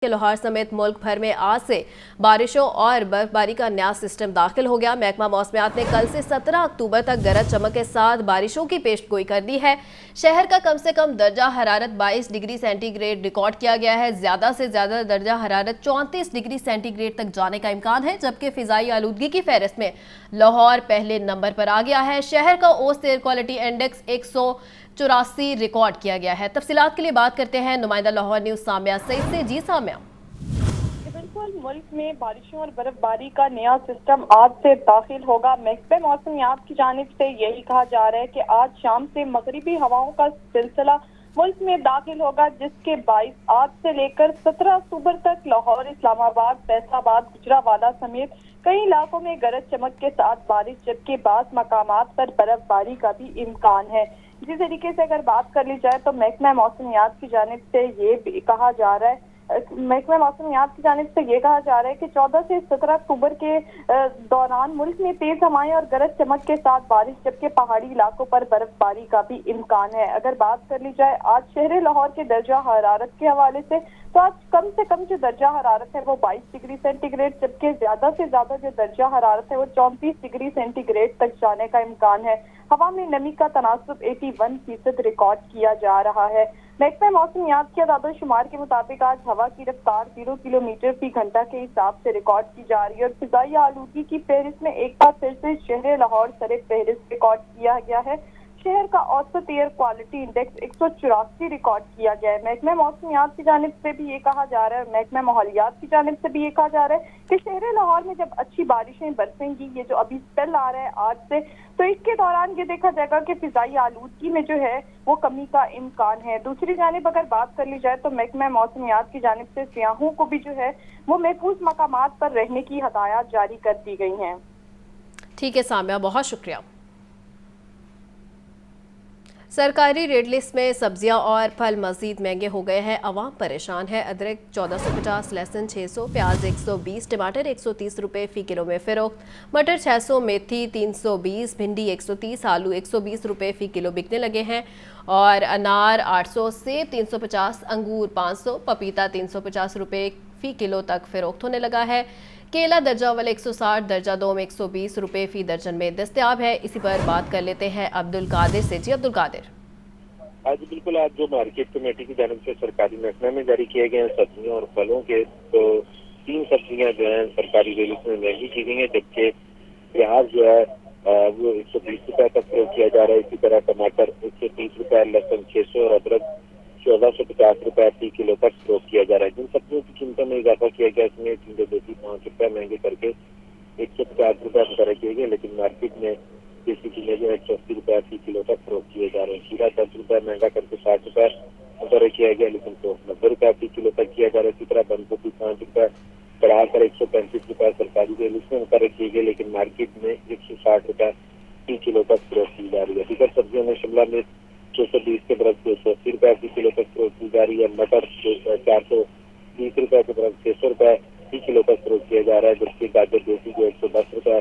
لاہور سمیت ملک بھر میں آج سے بارشوں اور برفباری کا نیا سسٹم داخل ہو گیا۔ محکمہ موسمیات نے کل سے 17 اکتوبر تک گرج چمک کے ساتھ بارشوں کی پیش گوئی کر دی ہے۔ شہر کا کم سے کم درجہ حرارت 22 ڈگری سینٹی گریڈ ریکارڈ کیا گیا ہے۔ زیادہ سے زیادہ درجہ حرارت 34 ڈگری سینٹی گریڈ تک جانے کا امکان ہے، جبکہ فضائی آلودگی کی فہرست میں لاہور پہلے نمبر پر آ گیا ہے۔ شہر کا اوسط ایئر کوالٹی انڈیکس 184 ریکارڈ کیا گیا ہے۔ تفصیلات کے لیے بات کرتے ہیں نمائندہ لاہور نیوز سامیہ سعید سے۔ جی سامیہ، بالکل ملک میں بارشوں اور برف باری کا نیا سسٹم آج سے داخل ہوگا۔ محکمہ موسمیات کی جانب سے یہی کہا جا رہا ہے کہ آج شام سے مغربی ہواؤں کا سلسلہ ملک میں داخل ہوگا، جس کے باعث آج سے لے کر 17 اکتوبر تک لاہور، اسلام آباد، فیصل آباد، گجرانوالہ سمیت کئی علاقوں میں گرج چمک کے ساتھ بارش، جبکہ بعض مقامات پر برف باری کا بھی امکان ہے۔ اسی طریقے سے اگر بات کر لی جائے تو محکمہ موسمیات کی جانب سے یہ بھی کہا جا رہا ہے کہ 14 سے 17 اکتوبر کے دوران ملک میں تیز ہوائیں اور گرج چمک کے ساتھ بارش، جبکہ پہاڑی علاقوں پر برف باری کا بھی امکان ہے۔ اگر بات کر لی جائے آج شہر لاہور کے درجہ حرارت کے حوالے سے آج کم سے کم جو درجہ حرارت ہے وہ 22 ڈگری سینٹی گریڈ، جبکہ زیادہ سے زیادہ جو درجہ حرارت ہے وہ 34 ڈگری سینٹی گریڈ تک جانے کا امکان ہے۔ ہوا میں نمی کا تناسب 81% ریکارڈ کیا جا رہا ہے۔ محکمہ موسمیات کے اعداد و شمار کے مطابق آج ہوا کی رفتار 0 کلومیٹر فی گھنٹہ کے حساب سے ریکارڈ کی جا رہی ہے، اور فضائی آلودگی کی فہرست میں ایک بار پھر سے شہر لاہور سر فہرست ریکارڈ کیا گیا ہے۔ شہر کا اوسط ایئر کوالٹی انڈیکس 184 ریکارڈ کیا گیا ہے۔ محکمہ موسمیات کی جانب سے بھی یہ کہا جا رہا ہے، محکمہ ماحولیات کی جانب سے بھی یہ کہا جا رہا ہے کہ شہر لاہور میں جب اچھی بارشیں برسیں گی، یہ جو ابھی اسپیل آ رہا ہے آج سے، تو اس کے دوران یہ دیکھا جائے گا کہ فضائی آلودگی میں جو ہے وہ کمی کا امکان ہے۔ دوسری جانب اگر بات کر لی جائے تو محکمہ موسمیات کی جانب سے سیاحوں کو بھی جو ہے وہ محفوظ مقامات پر رہنے کی ہدایات جاری کر دی گئی ہیں۔ ٹھیک ہے سامیہ، بہت شکریہ۔ سرکاری ریٹ لسٹ میں سبزیاں اور پھل مزید مہنگے ہو گئے ہیں، عوام پریشان ہے۔ ادرک 1450، لہسن 600، پیاز 120، ٹماٹر 130 روپے فی کلو میں فروخت، مٹر 600، میتھی 320، بھنڈی 130، آلو 120 روپے فی کلو بکنے لگے ہیں، اور انار 800، سیب 350، انگور 500، پپیتا 350 روپے فی کلو تک فروخت ہونے لگا ہے۔ کیلا درجہ اول 160، درجہ دوم 120 روپے فی درجن میں دستیاب ہے۔ اسی پر بات کر لیتے ہیں عبدالقادر سے۔ جی عبدالقادر، آج بالکل آج جو مارکیٹ کمیٹی کی جانب سے سرکاری محکمے میں جاری کیے گئے ہیں سبزیوں اور پھلوں کے، تو 3 سبزیاں جو ہیں سرکاری ریٹ میں مہنگی کی گئی ہیں، جبکہ پیاز جو ہے وہ 120 روپے تک فروخت کیا جا رہا ہے۔ اسی طرح ٹماٹر 130 روپے، لہسن 600 اور ادرک 1450 روپے فی کلو تک فروخت کیا جا رہا ہے۔ جن سبزیوں کی قیمتوں میں اضافہ کیا گیا اس میں ٹنڈے دیسی 5 روپے مہنگے کر کے 150 روپے مقرر کیے گئے، لیکن مارکیٹ میں دیسی ٹنڈے جو 180 روپے فی کلو تک فروخت کیے جا رہے ہیں۔ کھیرا 10 روپے مہنگا کر کے 60 روپے مقرر کیا گیا، لیکن تو 90 روپے فی کلو تک کیا جا رہا ہے۔ اسی طرح بند گوبھی 5 روپے بڑھا کر 135 روپے سرکاری ریٹ میں مقرر کیے گئے، لیکن مارکیٹ میں 160 روپے فی کلو تک فروخت کی جا رہی ہے۔ دیگر سبزیوں میں شملہ مرچ 220 کے برعکس 280 روپے فی کلو تک فروخت کی جا رہی ہے۔ مٹر 430 روپے کے برعکس 600 روپے فی کلو تک فروخت کیا جا رہا ہے، جبکہ گاجر دیسی جو 110 روپے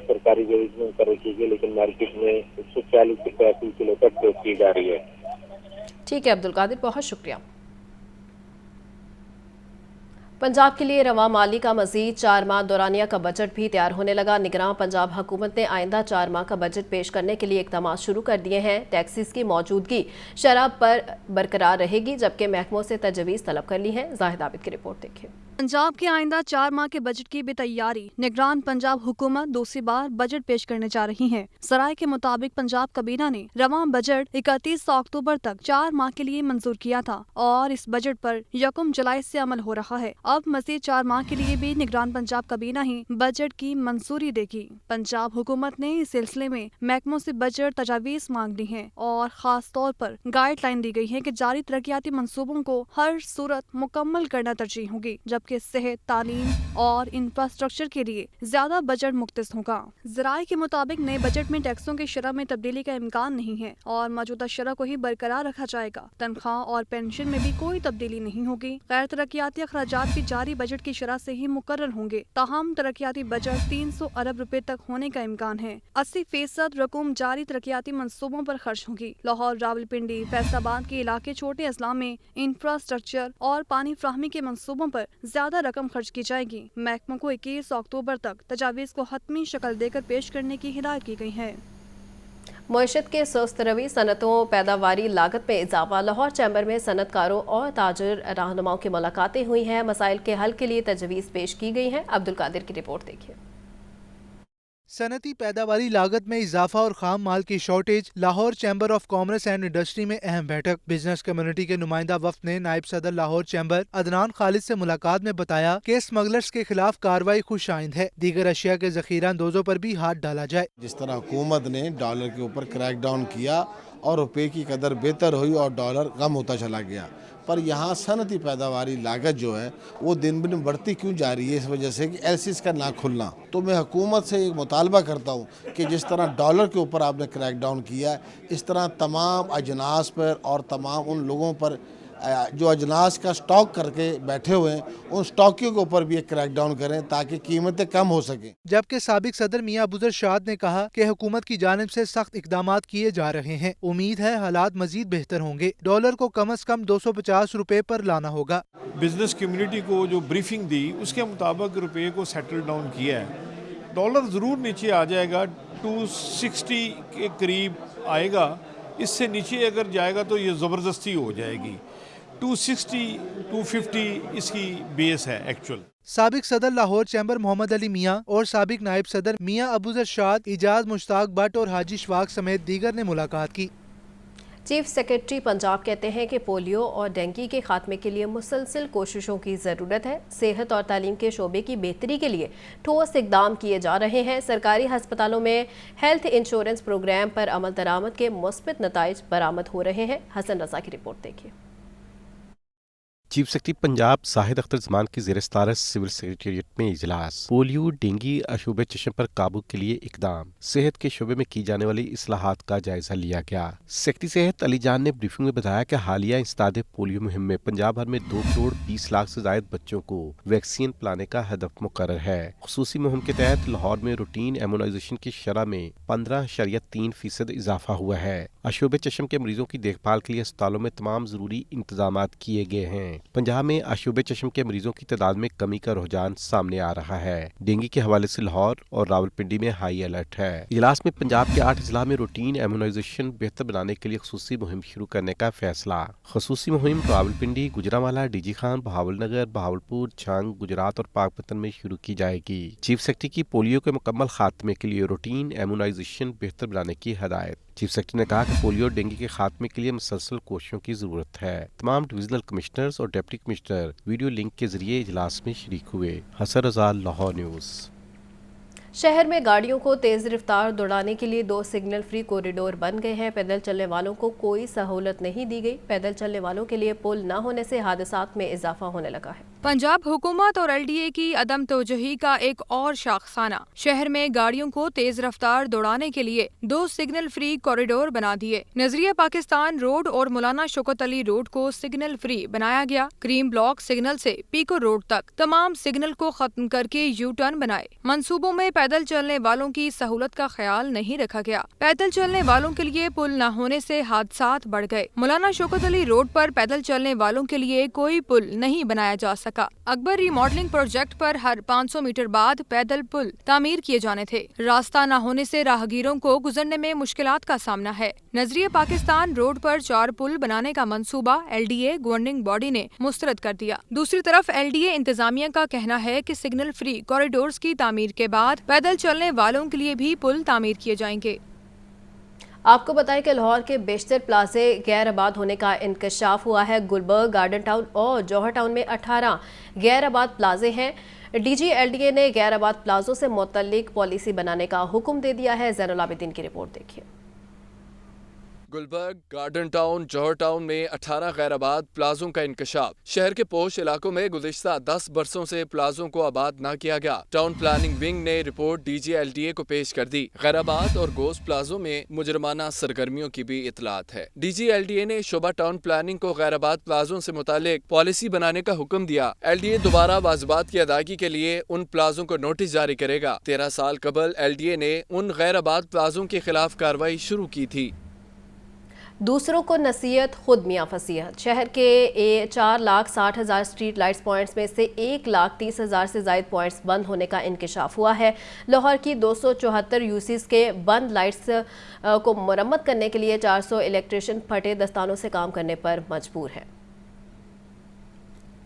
سرکاری ریٹ میں مقرر کی گئی، لیکن مارکیٹ میں 140 روپے فی کلو تک فروخت کی جا رہی ہے۔ ٹھیک ہے عبدالقادر، بہت شکریہ۔ پنجاب کے لیے رواں مالی کا مزید 4 ماہ دورانیہ کا بجٹ بھی تیار ہونے لگا۔ نگراں پنجاب حکومت نے آئندہ 4 ماہ کا بجٹ پیش کرنے کے لیے اقدامات شروع کر دیے ہیں۔ ٹیکسز کی موجودگی شرح پر برقرار رہے گی، جبکہ محکموں سے تجویز طلب کر لی ہے۔ زاہد عابد کی رپورٹ دیکھیں۔ پنجاب کے آئندہ 4 ماہ کے بجٹ کی بھی تیاری۔ نگران پنجاب حکومت دوسری بار بجٹ پیش کرنے جا رہی ہے۔ سرائے کے مطابق پنجاب کابینہ نے رواں بجٹ 31 اکتوبر تک 4 ماہ کے لیے منظور کیا تھا، اور اس بجٹ پر 1 جولائی سے عمل ہو رہا ہے۔ اب مزید 4 ماہ کے لیے بھی نگران پنجاب کابینہ ہی بجٹ کی منظوری دے گی۔ پنجاب حکومت نے اس سلسلے میں محکموں سے بجٹ تجاویز مانگ لی ہیں، اور خاص طور پر گائیڈ لائن دی گئی ہے کہ جاری ترقیاتی منصوبوں کو ہر صورت مکمل کرنا ترجیح ہوگی، جب जबकि सेहत, तालीम और इंफ्रास्ट्रक्चर के लिए ज्यादा बजट मुख्तस होगा। ज़राए के मुताबिक नए बजट में टैक्सों की शरह में तब्दीली का इम्कान नहीं है और मौजूदा शरह को ही बरकरार रखा जाएगा। तनख्वाह और पेंशन में भी कोई तब्दीली नहीं होगी। गैर तरक्याती अखराजात भी जारी बजट की शरह से ही मुकर्रर होंगे। ताहम तरक्याती बजट 300 अरब रुपए तक होने का इम्कान है। 80% रकूम जारी तरक्याती मंसूबों पर खर्च होगी। लाहौर, रावलपिंडी, फैसलाबाद के इलाके छोटे अजला में इंफ्रास्ट्रक्चर और पानी फ्राहमी के मंसूबों पर ज्यादा रकम खर्च की जाएगी। महकमों को 21 अक्टूबर तक तजावीज़ को हतमी शक्ल देकर पेश करने की हिदायत की गई है। मईशत के सुस्त रवी सनतों पैदावारी लागत में इजाफा। लाहौर चैम्बर में सनतकारों और ताजिर रहनुमाओं की मुलाकातें हुई हैं। मसाइल के हल के लिए तजवीज़ पेश की गई हैं। अब्दुल कादिर की रिपोर्ट देखिए। सनती पैदावारी लागत में इजाफा और खाम माल की shortage. Lahore chamber of commerce and industry में अहम बैठक। बिजनेस कम्युनिटी के नुमाइंदा वफ्द ने नायब सदर लाहौर चैम्बर अदनान खालिद से मुलाकात में बताया कि स्मगलर्स के खिलाफ कार्रवाई खुश आइंद है। दीगर अशिया के जखीरा अंदोजों पर भी हाथ डाला जाए। जिस तरह हुकूमत ने डॉलर के ऊपर क्रैक डाउन किया और रुपए की कदर बेहतर हुई और डॉलर कम होता चला गया, पर यहाँ सनती पैदावारी लागत जो है वो दिन ब दिन बढ़ती क्यों जा रही है? इस वजह से कि एलसीज का ना खुलना। तो मैं हुकूमत से एक मुतालबा करता हूँ कि जिस तरह डॉलर के ऊपर आपने क्रैक डाउन किया, इस तरह तमाम अजनास पर और तमाम उन लोगों पर जो अजनास का स्टॉक करके बैठे हुए हैं, उन स्टॉकियों के ऊपर भी एक क्रैक डाउन करें ताकि कीमतें कम हो सकें। जबकि साबिक सदर मियां अबूजर शाद ने कहा कि हुकूमत की जानिब से सख्त इकदामात किए जा रहे हैं। उम्मीद है हालात मजीद बेहतर होंगे। डॉलर को कम अज कम 250 रुपए पर लाना होगा। बिजनेस कम्युनिटी को जो ब्रीफिंग दी उसके मुताबिक रुपये को सेटल डाउन किया है। डॉलर ज़रूर नीचे आ जाएगा, 260 के करीब आएगा। इससे नीचे अगर जाएगा तो ये ज़बरदस्ती हो जाएगी। 260, 250 इसकी बेस है एक्चुअल। साबिक सदर लाहौर चैम्बर मोहम्मद अली मियां और साबिक नायब सदर मियां अबूजर शाद, इजाज मुश्ताक भट्ट और हाजी शवाक समेत दीगर ने मुलाकात की। चीफ सेक्रेटरी पंजाब कहते हैं कि पोलियो और डेंगू के खात्मे के लिए मुसलसल कोशिशों की ज़रूरत है। सेहत और तालीम के शोबे की बेहतरी के लिए ठोस इकदाम किए जा रहे हैं। सरकारी हस्पतालों में हेल्थ इंश्योरेंस प्रोग्राम पर अमल दरामद के मुस्बित नताइज बरामद हो रहे हैं। हसन रजा की रिपोर्ट देखिए। चीफ सेक्रेटरी पंजाब जाहिद अख्तर जमान की ज़ेर सदारत सिविल सेक्रेटेरिएट में इजलास। पोलियो, डेंगू, अशूबे चश्म पर काबू के लिए इकदाम। सेहत के शोबे में की जाने वाली इस्लाहात का जायजा लिया गया। सेक्रेटरी सेहत अली जान ने ब्रीफिंग में बताया कि हालिया इंसदाद पोलियो मुहिम में पंजाब भर में 2 करोड़ 20 लाख से जायद बच्चों को वैक्सीन पिलाने का हदफ मुकर्रर है। खुसूसी मुहिम के तहत लाहौर में रूटीन इम्यूनाइजेशन की शरह में 15.3% इजाफा हुआ है। अशूबे चश्म के मरीजों की देखभाल के लिए अस्पतालों में तमाम जरूरी इंतजाम किए गए हैं। पंजाब में अशूबे चश्म के मरीजों की तादाद में कमी का रुझान सामने आ रहा है। डेंगू के हवाले से लाहौर और रावलपिंडी में हाई अलर्ट है। इजलास में पंजाब के 8 अजला में रूटीन इम्यूनाइजेशन बेहतर बनाने के लिए खुसूसी मुहिम शुरू करने का फैसला। खुसूसी मुहिम रावलपिंडी, गुजरावाला, डीजी खान, बहावलनगर, बहावलपुर, छंग, गुजरात और पाकपतन में शुरू की जाएगी। चीफ सेक्रेटरी की पोलियो के मुकम्मल खात्मे के लिए रूटीन इम्यूनाइजेशन बेहतर बनाने की हदायत। चीफ सेक्रेटरी ने कहा कि पोलियो और डेंगू के खात्मे के लिए मुसलसल कोशिशों की जरूरत है। तमाम डिविजनल कमिश्नर्स और डिप्टी कमिश्नर वीडियो लिंक के जरिए इजलास में शरीक हुए। हसन रजा, लाहौर न्यूज़। शहर में गाड़ियों को तेज रफ्तार दौड़ाने के लिए 2 सिग्नल फ्री कॉरिडोर बन गए हैं। पैदल चलने वालों को कोई सहूलत नहीं दी गई। पैदल चलने वालों के लिए पुल न होने से हादसात में इजाफा होने लगा है। पंजाब हुकूमत और LDA की अदम तवज्जुही का एक और शाखसाना। शहर में गाड़ियों को तेज रफ्तार दौड़ाने के लिए 2 सिग्नल फ्री कॉरिडोर बना दिए। नजरिया पाकिस्तान रोड और मौलाना शौकत अली रोड को सिग्नल फ्री बनाया गया। क्रीम ब्लॉक सिग्नल से पीको रोड तक तमाम सिग्नल को खत्म करके यू टर्न बनाए। मंसूबों में पैदल चलने वालों की सहूलत का ख्याल नहीं रखा गया। पैदल चलने वालों के लिए पुल न होने से हादसात बढ़ गए। मौलाना शौकत अली रोड पर पैदल चलने वालों के लिए कोई पुल नहीं बनाया जा सका। अकबर रीमॉडलिंग प्रोजेक्ट पर हर 500 मीटर बाद पैदल पुल तामीर किए जाने थे। रास्ता न होने से राहगीरों को गुजरने में मुश्किलात का सामना है। नजरिया पाकिस्तान रोड पर 4 पुल बनाने का मंसूबा LDA गवर्निंग बॉडी ने मुस्तरद कर दिया। दूसरी तरफ LDA इंतजामिया का कहना है कि सिग्नल फ्री कॉरिडोर्स की तामीर के बाद पैदल चलने वालों के लिए भी पुल तामीर किए जाएंगे। आपको बताएं कि लाहौर के बेशतर प्लाजे गैर आबाद होने का इंकशाफ हुआ है। गुलबर्ग, गार्डन टाउन और जौहर टाउन में 18 गैर आबाद प्लाजे हैं। DG LDA ने गैर आबाद प्लाजों से मुतल्लिक पॉलिसी बनाने का हुक्म दे दिया है। ज़ैनुल आबिदीन की रिपोर्ट देखिए। गुलबर्ग, गार्डन टाउन, जौहर टाउन में 18 गैर आबाद प्लाजों का इंकशाफ। शहर के पोश इलाकों में गुज़िश्ता 10 बरसों से प्लाजों को आबाद न किया गया। टाउन प्लानिंग विंग ने रिपोर्ट DG-LDA को पेश कर दी। गैर आबाद और गोश्त प्लाजों में मुजरमाना सरगर्मियों की भी इतलात है। DG-LDA ने शोबा टाउन प्लानिंग को गैर आबाद प्लाजों से मुतालिक पॉलिसी बनाने का हुक्म दिया। LDA दोबारा वाजबात की अदायगी के लिए उन प्लाजों को नोटिस जारी करेगा। 13 साल कबल LDA ने उन गैर आबाद प्लाजों के खिलाफ कार्रवाई शुरू की थी। दूसरों को नसीहत, खुद मियाँ फसीहत। शहर के 4,60,000 स्ट्रीट लाइट्स पॉइंट्स में से 1,30,000 से ज़ायद पॉइंट्स बंद होने का इंकशाफ हुआ है। लाहौर की 274 यूसीज के बंद लाइट्स को मरम्मत करने के लिए 400 इलेक्ट्रिशियन फटे दस्तानों से काम करने पर मजबूर है।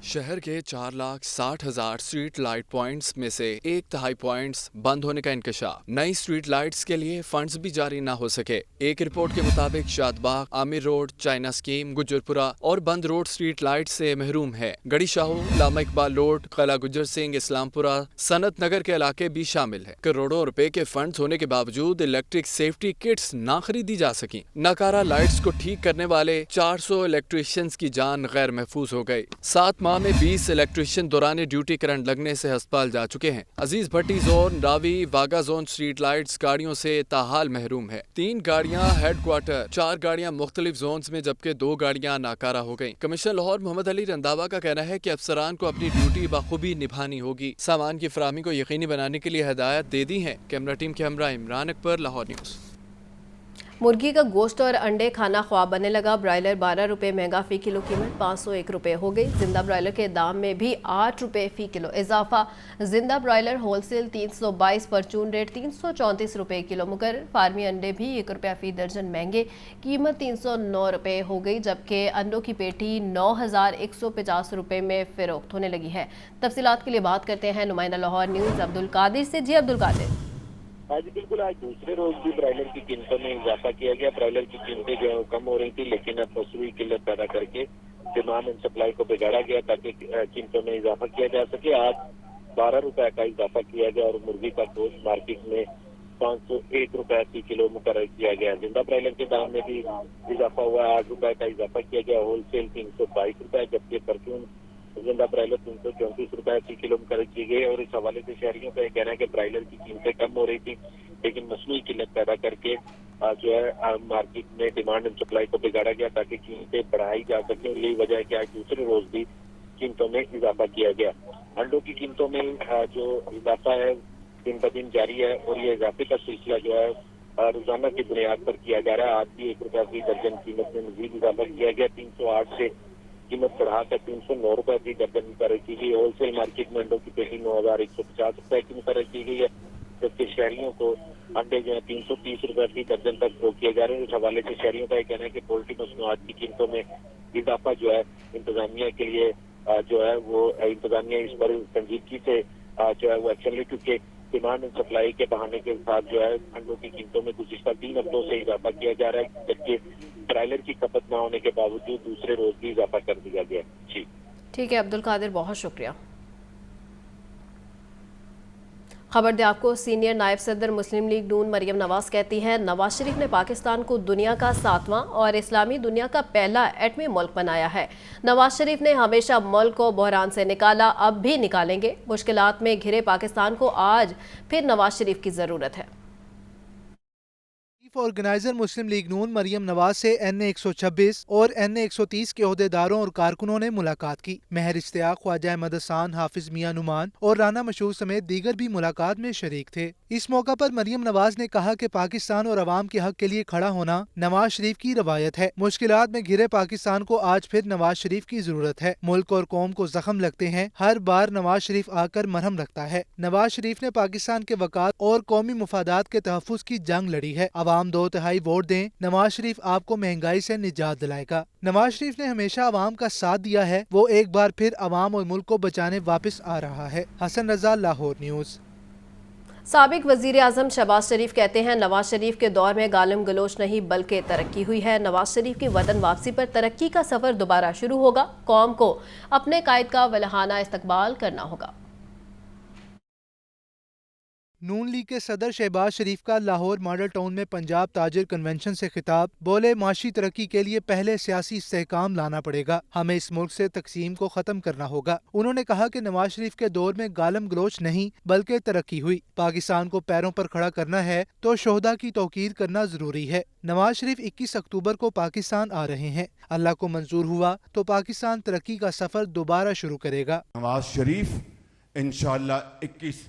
शहर के 4,60,000 स्ट्रीट लाइट पॉइंट्स में से 1/3 पॉइंट्स बंद होने का इंकशाफ। नई स्ट्रीट लाइट्स के लिए फंड्स भी जारी न हो सके। एक रिपोर्ट के मुताबिक Shadbagh, Aamir road, China scheme, Gujarpura और बंद रोड स्ट्रीट लाइट से महरूम है। गड़ी शाहू, लामा इकबाल रोड, कला गुजर सिंह, इस्लामपुरा, सनत नगर के इलाके भी शामिल है। करोड़ों रुपए के फंड्स होने के बावजूद इलेक्ट्रिक सेफ्टी किट्स ना खरीदी जा सकी। नाकारा लाइट्स को ठीक करने वाले 400 इलेक्ट्रीशियंस की जान गैर महफूज हो गई। 7 माह में 20 इलेक्ट्रीशियन दौरान ड्यूटी करंट लगने से अस्पताल जा चुके हैं। अजीज भट्टी जोन, रावी, वागा जोन स्ट्रीट लाइट्स गाड़ियों से ताहाल महरूम है। 3 गाड़ियां हेडक्वार्टर, 4 गाड़ियां मुख्तलिफ जोन्स में जबकि 2 गाड़ियां नाकारा हो गयी। कमिश्नर लाहौर मोहम्मद अली रंधावा का कहना है कि अफसरान को अपनी ड्यूटी बखूबी निभानी होगी। सामान की फराहमी को यकीनी बनाने के लिए हिदायत दे दी है। कैमरा टीम के हमरा इमरान अकबर, लाहौर न्यूज़। मुर्गी का गोश्त और अंडे खाना ख्वाब बनने लगा। ब्रायलर 12 रुपये महंगा फ़ी किलो, कीमत 501 रुपये हो गई। जिंदा ब्रायलर के दाम में भी 8 रुपये फ़ी किलो इजाफा। जिंदा ब्रायलर होलसेल 322, परचून रेट 334 रुपये किलो मुकर्रर। फार्मी अंडे भी 1 रुपया फ़ी दर्जन महंगे, कीमत 309 रुपये हो गई, जबकि अंडों की पेटी 9,150 रुपये में फ़रोख्त होने लगी है। तफसीलात के लिए बात करते हैं नुमाइंदा लाहौर न्यूज़ अब्दुल कादिर से। जी अब्दुल कादिर। आज बिल्कुल, आज दूसरे रोज भी ब्रायलर की कीमतों में इजाफा किया गया। ब्रायलर की कीमतें जो है कम हो रही थी, लेकिन अब मौसमी किल्लत पैदा करके डिमांड एंड सप्लाई को बिगाड़ा गया ताकि कीमतों में इजाफा किया जा सके। आज 12 रुपए का इजाफा किया गया और मुर्गी का गोश्त मार्केट में 501 रुपए फी किलो मुकर्रर किया गया। जिंदा ब्रायलर के दाम में भी इजाफा हुआ, 8 रुपए का इजाफा किया गया। होलसेल 322 रुपए, जबकि परचून जिंदा ब्रायलर 334 रुपए फी किलो मुकर्रर की गई। और इस हवाले से शहरियों का कहना है कि ब्रायलर की कीमतें कम हो रही थी, लेकिन मसनूई किल्लत पैदा करके जो है मार्केट में डिमांड एंड सप्लाई को बिगाड़ा गया ताकि कीमतें बढ़ाई जा सके। और यही वजह है कि आज दूसरे रोज भी कीमतों में इजाफा किया गया। अंडों की कीमतों में जो इजाफा है दिन ब दिन जारी है और ये इजाफे का सिलसिला जो है रोजाना की बुनियाद पर किया जा रहा है। आज भी 1 रुपया फी दर्जन कीमत में मजीद इजाफा किया गया। 308 से कीमत बढ़ाकर 309 रुपए फी दर्जन मुकर्रर की गई। होलसेल मार्केट में अंडों की पेटी 9,150 रुपए की मुकर्रर की गई है, जबकि शहरियों को अंडे जो है 330 रुपए फी दर्जन तक फरोख्त किए जा रहे हैं। इस हवाले से शहरियों का कहना है कि पोल्ट्री मसनूआत की कीमतों में इजाफा जो है इंतजामिया के लिए जो है वो इंतजामिया इस पर संजीदगी से जो है वो एक्शन ले, क्योंकि डिमांड एंड सप्लाई के बहाने के साथ जो है अंडों की कीमतों में गुज़िश्ता 3 हफ्तों से इजाफा किया जा रहा है, जबकि ब्रायलर की खपत न होने के बावजूद दूसरे रोज भी इजाफा कर दिया गया। जी ठीक है अब्दुल कादिर, बहुत शुक्रिया। खबर दे आपको, सीनियर नायब सदर मुस्लिम लीग नून मरियम नवाज कहती हैं नवाज शरीफ ने पाकिस्तान को दुनिया का 7वां और इस्लामी दुनिया का पहला एटमी मुल्क बनाया है। नवाज शरीफ ने हमेशा मुल्क को बहरान से निकाला, अब भी निकालेंगे। मुश्किलात में घिरे पाकिस्तान को आज फिर नवाज शरीफ की ज़रूरत है। ऑर्गेनाइजर मुस्लिम लीग नून मरियम नवाज से NA 126 और NA 130 के अहदेदारों और कारकुनों ने मुलाकात की। महर इश्तियाक, ख्वाजा अहमद हसन, हाफिज मियां नुमान और राना मशहूर समेत दीगर भी मुलाकात में शरीक थे। इस मौका पर मरियम नवाज ने कहा कि पाकिस्तान और अवाम के हक के लिए खड़ा होना नवाज शरीफ की रवायत है। मुश्किलात में घिरे पाकिस्तान को आज फिर नवाज शरीफ की जरूरत है। मुल्क और कौम को जख्म लगते हैं, हर बार नवाज शरीफ आकर मरहम रखता है। नवाज शरीफ ने पाकिस्तान के वक़ार और कौमी मुफादात के तहफ़्फ़ुज़ की जंग लड़ी है। अवाम 2/3 वोट दें, नवाज शरीफ आपको महंगाई से निजात दिलाएगा। नवाज शरीफ ने हमेशा अवाम का साथ दिया है, वो एक बार फिर अवाम और मुल्क को बचाने वापस आ रहा है। हसन रजा, लाहौर न्यूज़। साबिक वजीर आजम शहबाज शरीफ कहते हैं नवाज शरीफ के दौर में गालिम गलोच नहीं बल्कि तरक्की हुई है। नवाज शरीफ की वतन वापसी पर तरक्की का सफर दोबारा शुरू होगा। कौम को अपने कायद का वलहाना इस्तकबाल करना होगा। नून लीग के सदर शहबाज शरीफ का लाहौर मॉडल टाउन में पंजाब ताजिर कन्वेंशन से खिताब। बोले, माशी तरक्की के लिए पहले सियासी इस्तेहकाम लाना पड़ेगा, हमें इस मुल्क से तकसीम को खत्म करना होगा। उन्होंने कहा कि नवाज शरीफ के दौर में गालम गलोच नहीं बल्कि तरक्की हुई। पाकिस्तान को पैरों पर खड़ा करना है तो शोहदा की तौकीर करना जरूरी है। नवाज शरीफ 21 अक्टूबर को पाकिस्तान आ रहे हैं। अल्लाह को मंजूर हुआ तो पाकिस्तान तरक्की का सफर दोबारा शुरू करेगा। नवाज शरीफ इंशाअल्लाह 21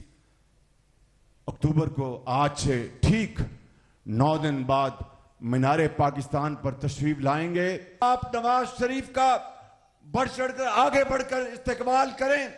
अक्टूबर को आज से ठीक 9 दिन बाद मीनारे पाकिस्तान पर तशरीफ लाएंगे। आप नवाज शरीफ का बढ़ चढ़कर आगे बढ़कर इस्तेकबाल करें,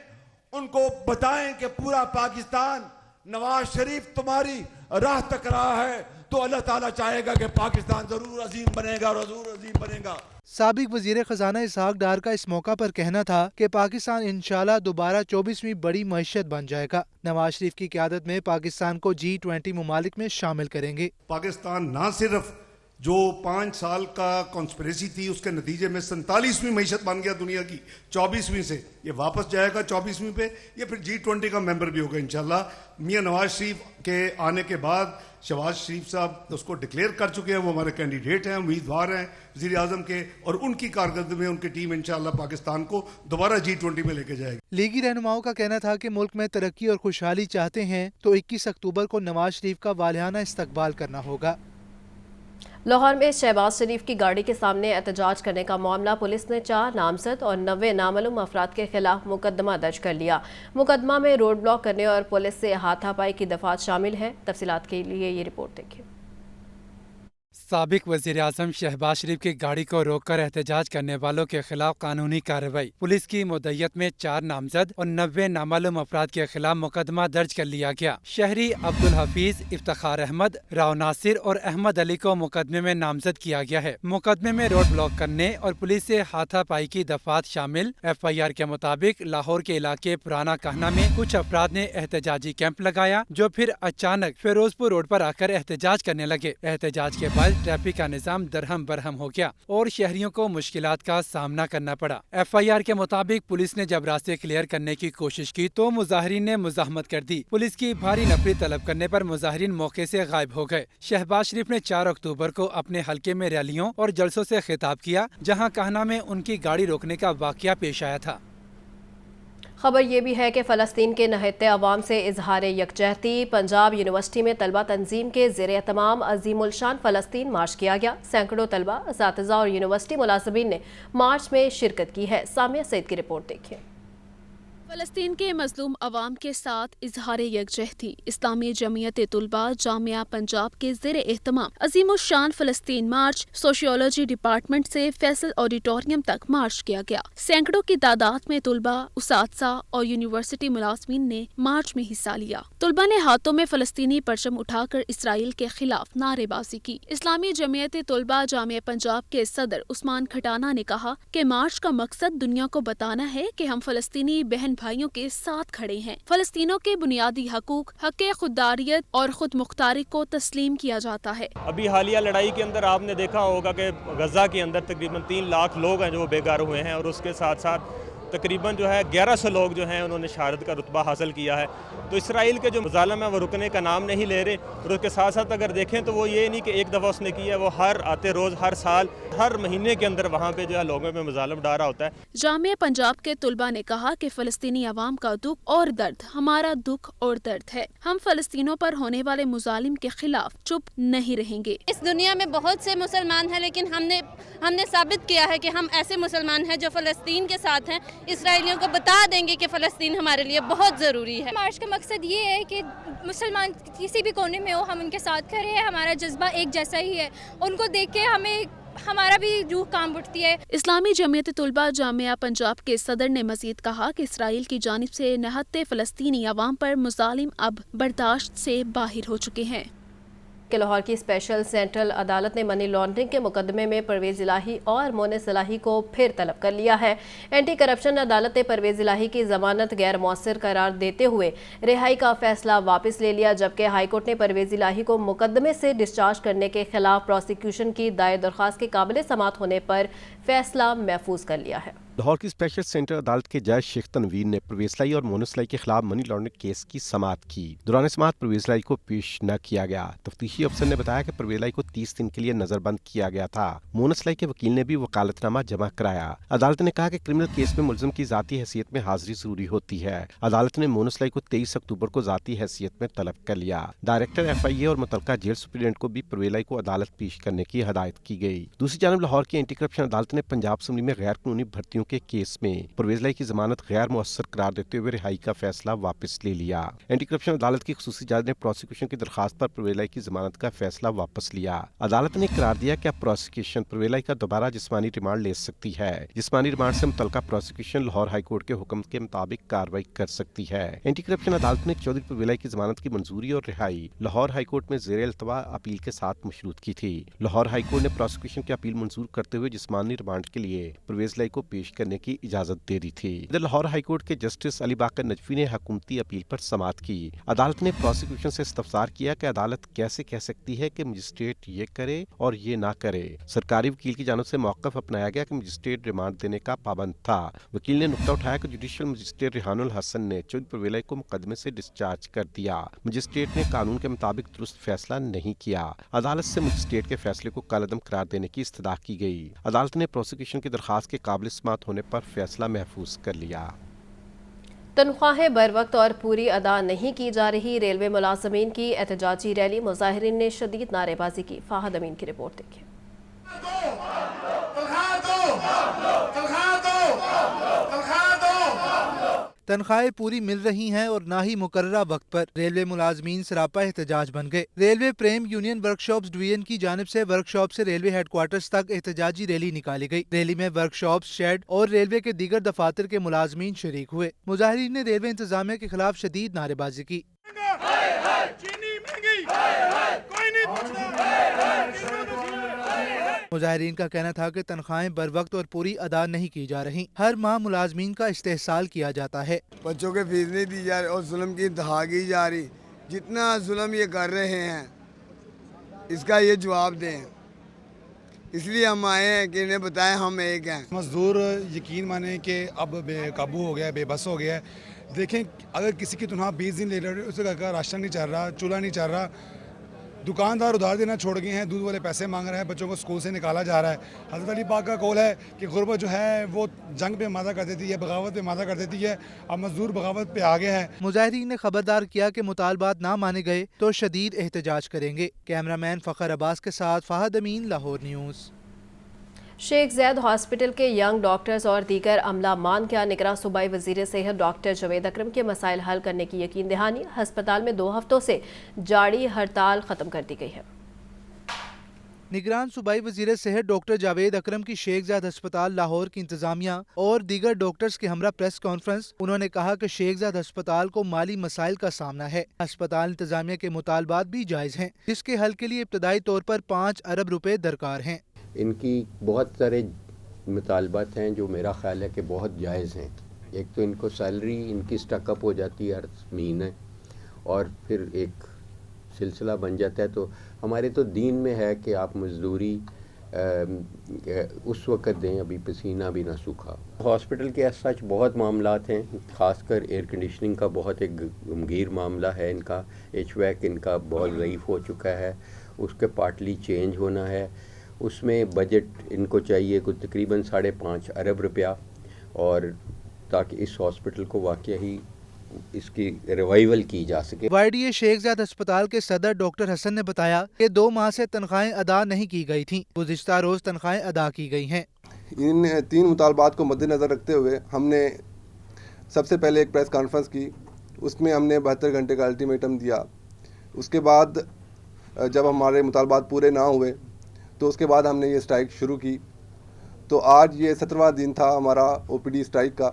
उनको बताएं कि पूरा पाकिस्तान नवाज शरीफ तुम्हारी राह तक रहा है, तो अल्लाह ताला चाहेगा कि पाकिस्तान जरूर अजीम बनेगा और जरूर अजीम बनेगा। साबिक वजीर खजाना इसहाक डार का इस मौका पर कहना था कि पाकिस्तान इंशाल्लाह दोबारा 24वीं बड़ी मईशत बन जाएगा। नवाज शरीफ की क़यादत में पाकिस्तान को G20 मुमालिक में शामिल करेंगे। पाकिस्तान न सिर्फ जो 5 साल का कॉन्स्पिरेसी थी उसके नतीजे में 47वीं मईशत बन गया दुनिया की, 24वीं से ये वापस जाएगा 24वीं पे, ये फिर G20 का मेंबर भी होगा इंशाल्लाह। मियां नवाज शरीफ के आने के बाद शहबाज शरीफ साहब उसको डिक्लेयर कर चुके हैं, वो हमारे कैंडिडेट हैं, उम्मीदवार हैं वज़ीर आज़म के, और उनकी कारकर्दगी में उनकी टीम इंशाल्लाह पाकिस्तान को दोबारा G20 में लेके जाएगी। लीगी रहनुमाओं का कहना था कि मुल्क में तरक्की और खुशहाली चाहते हैं तो 21 अक्टूबर को नवाज शरीफ का वालियाना इस्तकबाल करना होगा। लाहौर में शहबाज शरीफ की गाड़ी के सामने एहतजाज करने का मामला, पुलिस ने 4 नामजद और 90 नामालूम अफराद के खिलाफ मुकदमा दर्ज कर लिया। मुकदमा में रोड ब्लॉक करने और पुलिस से हाथापाई की दफात शामिल है। तफसीलात के लिए ये रिपोर्ट देखिए। साबिक वज़ीर आज़म शहबाज शरीफ की गाड़ी को रोककर एहतजाज करने वालों के खिलाफ कानूनी कार्रवाई। पुलिस की मुद्दत में 4 नामजद और 90 नामालूम अफराद के खिलाफ मुकदमा दर्ज कर लिया गया। शहरी अब्दुल हफीज, इफ्तिखार अहमद, राव नासिर और अहमद अली को मुकदमे में नामजद किया गया है। मुकदमे में रोड ब्लॉक करने और पुलिस से हाथापाई की दफात शामिल। FIR के मुताबिक लाहौर के इलाके पुराना कहना में कुछ अफराद ने एहतजाजी कैंप लगाया, जो फिर अचानक फिरोजपुर रोड पर आकर एहतजाज करने लगे। एहतजाज के बाद ट्रैफिक का निजाम दरहम बरहम हो गया और शहरियों को मुश्किलात का सामना करना पड़ा। FIR के मुताबिक पुलिस ने जब रास्ते क्लियर करने की कोशिश की तो मुजाहिरीन ने मुजाहमत कर दी। पुलिस की भारी नफरी तलब करने पर मुजाहिरीन मौके से गायब हो गए। शहबाज शरीफ ने 4 अक्टूबर को अपने हलके में रैलियों और जलसों से खिताब किया, जहां कहना में उनकी गाड़ी रोकने का वाकया पेश आया था। खबर ये भी है कि फ़लस्तीन के नहते अवाम से इजहार यकजहती। पंजाब यूनिवर्सिटी में तलबा तंजीम के ज़ेर एहतमाम अज़ीमुल शान फ़लस्तीन मार्च किया गया। सैकड़ों तलबा, असातिज़ा और यूनिवर्सिटी मुलाज़िमीन ने मार्च में शिरकत की है। सामिया सईद की रिपोर्ट देखिए। फ़लस्तीन के मज़लूम अवाम के साथ इजहार यकजहती। इस्लामी जमीयत तुलबा जामिया पंजाब के ज़ेर एहतमाम अज़ीमुल शान फ़लस्तीन मार्च सोशियोलॉजी डिपार्टमेंट से फैसल ऑडिटोरियम तक मार्च किया गया। सैकड़ों की तादाद में तुलबा, उसातिज़ा और यूनिवर्सिटी मुलाज़िमीन ने मार्च में हिस्सा लिया। तुलबा ने हाथों में फ़लस्तीनी परचम उठाकर इसराइल के खिलाफ नारेबाजी की। इस्लामी जमीयत तुलबा जामिया पंजाब के सदर उस्मान खटाना ने कहा कि मार्च का मकसद दुनिया को बताना है कि हम फ़लस्तीनी बहन भाइयों के साथ खड़े हैं। फ़लस्तीनों के बुनियादी हकूक, हक़ खुददारियत और खुद मुख्तारी को तस्लीम किया जाता है। अभी हालिया लड़ाई के अंदर आपने देखा होगा कि गजा के अंदर तकरीबन 3 लाख लोग हैं जो बेघर हुए हैं, और उसके साथ साथ तकरीबन जो है 1100 लोग जो हैं उन्होंने शहादत का रुतबा हासिल किया है। तो इसराइल के जो मुज़ालम है वो रुकने का नाम नहीं ले रहे, और उसके साथ साथ अगर देखें तो वो ये नहीं कि एक दफ़ा उसने किया है, वो हर आते रोज़, हर साल, हर महीने के अंदर वहाँ पे जो है लोगों पे मुज़ालम डारा होता है। जामिया पंजाब के तुलबा ने कहा कि फ़लस्तीनी अवाम का दुख और दर्द हमारा दुख और दर्द है। हम फ़लस्तीनों पर होने वाले मुज़ालिम के खिलाफ चुप नहीं रहेंगे। इस दुनिया में बहुत से मुसलमान हैं, लेकिन हमने साबित किया है कि हम ऐसे मुसलमान हैं जो फ़लस्तीन के साथ हैं। इसराइलियों को बता देंगे कि फ़लस्तीन हमारे लिए बहुत ज़रूरी है। मार्च का मकसद ये है कि मुसलमान किसी भी कोने में हो, हम उनके साथ खड़े हैं। हमारा जज्बा एक जैसा ही है, उनको देख के हमारा भी रूह कांप उठती है। इस्लामी जमीयत तुलबा जामिया पंजाब के सदर ने मजीद कहा कि इसराइल की जानिब से नहत्ते फ़लस्तीनी अवाम पर मुज़ालिम अब बर्दाश्त से बाहर हो चुके हैं। कि लाहौर की स्पेशल सेंट्रल अदालत ने मनी लॉन्ड्रिंग के मुकदमे में परवेज़ इलाही और मोने सलाही को फिर तलब कर लिया है। एंटी करप्शन अदालत ने परवेज़ इलाही की जमानत गैर मौसर करार देते हुए रिहाई का फैसला वापस ले लिया, जबकि हाईकोर्ट ने परवेज़ इलाही को मुकदमे से डिस्चार्ज करने के खिलाफ प्रोसिक्यूशन की दायर दरख्वास्त के काबिल समाअत होने पर फैसला महफूज कर लिया है। लाहौर की स्पेशल सेंटर अदालत के जज शेख तनवीर ने परवेज लाई और मोनस लाई के खिलाफ मनी लॉन्ड्रिंग केस की समाअत की। दौरान समाअत परवेज लाई को पेश न किया गया। तफ्तीशी अफसर ने बताया कि परवेज लाई को 30 दिन के लिए नजरबंद किया गया था। मोनस लाई के वकील ने भी वकालतनामा जमा कराया। अदालत ने कहा कि क्रिमिनल केस में मुलजिम की जाती हैसियत में हाजिरी जरूरी होती है। अदालत ने मोनस लाई को 23 अक्टूबर को जाती हैसियत में तलब कर लिया। डायरेक्टर FIA और मुतलका जेल सुप्रीडेंट को भी परवेज लाई को अदालत पेश करने की हदायत की गई। दूसरी जानब लाहौर की एंटी करप्शन अदालत ने पंजाब असम्बली में गैर कानूनी भर्तियों के केस में परवेज लाई की जमानत गैर मुअस्सर करार देते हुए रिहाई का फैसला वापस ले लिया। एंटी करप्शन अदालत की खुसूसी जज ने प्रोसिक्यूशन की दरखास्त पर परवेज लाई की जमानत का फैसला वापस लिया। अदालत ने करार दिया कि अब प्रोसिक्यूशन परवेज लाई का दोबारा जिस्मानी रिमांड ले सकती है। जिस्मानी रिमांड से मुतलका प्रोसिक्यूशन लाहौर हाई कोर्ट के हुक्म के मुताबिक कार्रवाई कर सकती है। एंटी करप्शन अदालत ने चौधरी परवेज लाई की जमानत की मंजूरी और रिहाई लाहौर हाई कोर्ट में ज़ेर अल्तवा अपील के साथ मशरूत की थी। लाहौर हाई कोर्ट ने प्रोसिक्यूशन की अपील मंजूर करते हुए जिस्मानी रिमांड के लिए परवेज लाई को पेश करने की इजाजत दे दी थी। इधर लाहौर हाई कोर्ट के जस्टिस अली बाकर नजफी ने हुकूमती अपील पर समाअत की। अदालत ने प्रोसिक्यूशन से इस्तफसार किया कि अदालत कैसे कह सकती है कि मजिस्ट्रेट ये करे और ये ना करे। सरकारी वकील की जानब से मौक़िफ़ अपनाया गया कि मजिस्ट्रेट रिमांड देने का पाबंद था। वकील ने नुक्ता उठाया कि जुडिशल मजिस्ट्रेट रिहानुल हसन ने चौधरी परवेज लाई को मुकदमे से डिस्चार्ज कर दिया। मजिस्ट्रेट ने कानून के मुताबिक दुरुस्त फैसला नहीं किया। अदालत से मजिस्ट्रेट के फैसले को कालअदम करार देने की इस्तदा की गई। अदालत ने प्रोसिक्यूशन की दरखास्त के काबिल समाअत होने पर फैसला महफूज कर लिया। तनख्वाहें बर वक्त और पूरी अदा नहीं की जा रही। रेलवे मुलाजमीन की एहतजाजी रैली, मुजाहिरीन ने शदीद नारेबाजी की। फाहद अमीन की रिपोर्ट देखिए। तनख्वाहें पूरी मिल रही हैं और ना ही मुकर्ररा वक्त पर। रेलवे मुलाजमीन सरापा एहतजाज बन गए। रेलवे प्रेम यूनियन वर्कशॉप्स डिवीजन की जानिब से वर्कशॉप से रेलवे हेडक्वार्टर्स तक एहतजाजी रैली निकाली गई। रैली में वर्कशॉप, शेड और रेलवे के दीगर दफातर के मुलाजमीन शरीक हुए। मुजाहिरीन ने रेलवे इंतजामिया के खिलाफ शदीद नारेबाजी की। मुजाहिरीन का कहना था कि तनख्वाहें बर वक्त और पूरी अदा नहीं की जा रही। हर माह मुलाजमीन का इस्तेहसाल किया जाता है। बच्चों के फीस नहीं दी जा रही और जुल्म की इंतहा की जा रही। जितना जुल्म ये कर रहे हैं इसका ये जवाब दें। इसलिए हम आए हैं कि इन्हें बताएं हम एक हैं। मजदूर यकीन माने कि अब बेकाबू हो गया, बेबस हो गया है। देखें, अगर किसी की तनख्वाह 20 दिन ले रहे, उसके घर का राशन नहीं चल रहा, चूल्हा नहीं चल रहा, दुकानदार उधार देना छोड़ गए हैं, दूध वाले पैसे मांग रहे हैं, बच्चों को स्कूल से निकाला जा रहा है। हज़रत अली पाक का कौल है कि गुर्बत जो है वो जंग पे मादा कर देती है, बगावत पे मादा कर देती है। अब मजदूर बगावत पे आ गए हैं। मुजाहिरीन ने खबरदार किया कि मुतालबात ना माने गए तो शदीद एहतजाज करेंगे। कैमरामैन फ़खर अब्बास के साथ फाहद अमीन, लाहौर न्यूज़। शेख ज़ैद हॉस्पिटल के यंग डॉक्टर्स और दीगर अमला मान क्या निगरां सूबाई वज़ीर सेहत डॉक्टर जवेद अकरम के मसाइल हल करने की यकीन दहानी। अस्पताल में 2 हफ्तों से जारी हड़ताल ख़त्म कर दी गई है। निगरान सूबाई वज़ीर सेहत डॉक्टर जावेद अकरम की शेख ज़ैद अस्पताल लाहौर की इंतजामिया और दीगर डॉक्टर्स के हमरा प्रेस कॉन्फ्रेंस। उन्होंने कहा कि शेख ज़ैद अस्पताल को माली मसाइल का सामना है। अस्पताल इंतजामिया के मुतालबात भी जायज़ हैं, जिसके हल के लिए इब्तदाई तौर पर 5 अरब रुपए दरकार हैं। इनकी बहुत सारे मुतालबात हैं जो मेरा ख्याल है कि बहुत जायज़ हैं। एक तो इनको सैलरी इनकी स्टकअप हो जाती है हर महीने और फिर एक सिलसिला बन जाता है। तो हमारे तो दीन में है कि आप मजदूरी उस वक़्त दें अभी पसीना भी ना सूखा। हॉस्पिटल के सच बहुत मामलात हैं, ख़ासकर एयर कंडीशनिंग का बहुत एक गंभीर मामला है। इनका HVAC इनका बहुत ज़ईफ़ हो चुका है, उसके पार्टली चेंज होना है। उसमें बजट इनको चाहिए कुछ तकरीबन 5.5 अरब रुपया, और ताकि इस हॉस्पिटल को वाकई ही इसकी रिवाइवल की जा सके। YDA शेख ज़ैद अस्पताल के सदर डॉक्टर हसन ने बताया कि 2 माह से तनख्वाहें अदा नहीं की गई थीं। गुज़िश्ता रोज़ तनख्वाहें अदा की गई हैं। इन 3 मुतालबात को मद्देनज़र रखते हुए हमने सबसे पहले एक प्रेस कॉन्फ्रेंस की। उसमें हमने 72 घंटे का अल्टीमेटम दिया। उसके बाद जब हमारे मुतालबात पूरे ना हुए तो उसके बाद हमने ये स्ट्राइक शुरू की। तो आज ये 17वां दिन था हमारा OPD स्ट्राइक का।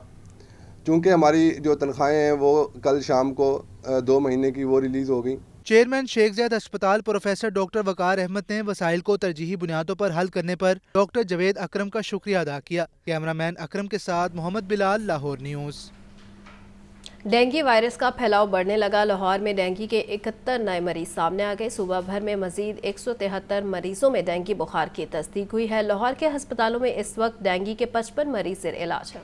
चूँकि हमारी जो तनख्वाहें हैं वो कल शाम को 2 महीने की वो रिलीज़ हो गई। चेयरमैन शेख ज़ैद अस्पताल प्रोफेसर डॉक्टर वकार अहमद ने वसाइल को तरजीही बुनियादों पर हल करने पर डॉक्टर जवेद अकरम का शुक्रिया अदा किया। कैमरामैन अकरम के साथ Mohammad Bilal, Lahore news. Dengue virus का फैलाव बढ़ने लगा। लाहौर में डेंगू के 71 नए मरीज सामने आ गए। सुबह भर में मजीद 173 मरीजों में डेंगू बुखार की तस्दीक हुई है। लाहौर के अस्पतालों में इस वक्त डेंगू के 55 मरीज जेर इलाज हैं।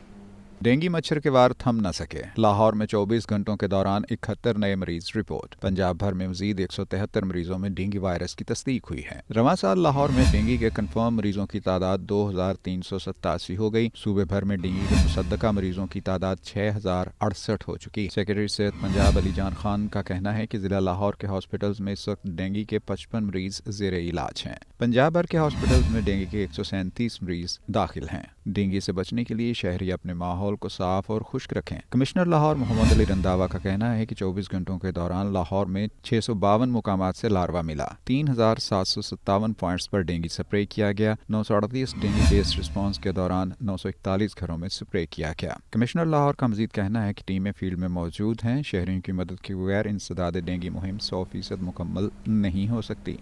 डेंगू मच्छर के वार थम न सके। लाहौर में 24 घंटों के दौरान 71 नए मरीज रिपोर्ट। पंजाब भर में मजीद 173 मरीजों में डेंगू वायरस की तस्दीक हुई है। रवां साल लाहौर में डेंगू के कन्फर्म मरीजों की तादाद 2387 हो गई। सूबे भर में डेंगू के मुसद्दका मरीजों की तादाद 6068 हो चुकी। सेक्रेटरी सेहत पंजाब अली जान खान का कहना है कि जिला लाहौर के हॉस्पिटल्स में इस वक्त डेंगू के 55 मरीज जेर इलाज हैं। पंजाब भर के हॉस्पिटल्स में डेंगू के 137 मरीज दाखिल हैं। डेंगू से बचने के लिए शहरी अपने माहौल को साफ और खुश्क रखें। कमिश्नर लाहौर मोहम्मद अली रंधावा का कहना है कि 24 घंटों के दौरान लाहौर में 652 मुकामात से लार्वा मिला। 3757 पॉइंट्स पर डेंगू स्प्रे किया गया। 938 डेंगू बेस्ड रिस्पांस के दौरान 941 घरों में स्प्रे किया गया। कमिश्नर लाहौर का मजीद कहना है कि टीमें फील्ड में मौजूद हैं। शहरियों की मदद के बगैर इंसदाद डेंगू मुहिम 100% मुकम्मल नहीं हो सकती।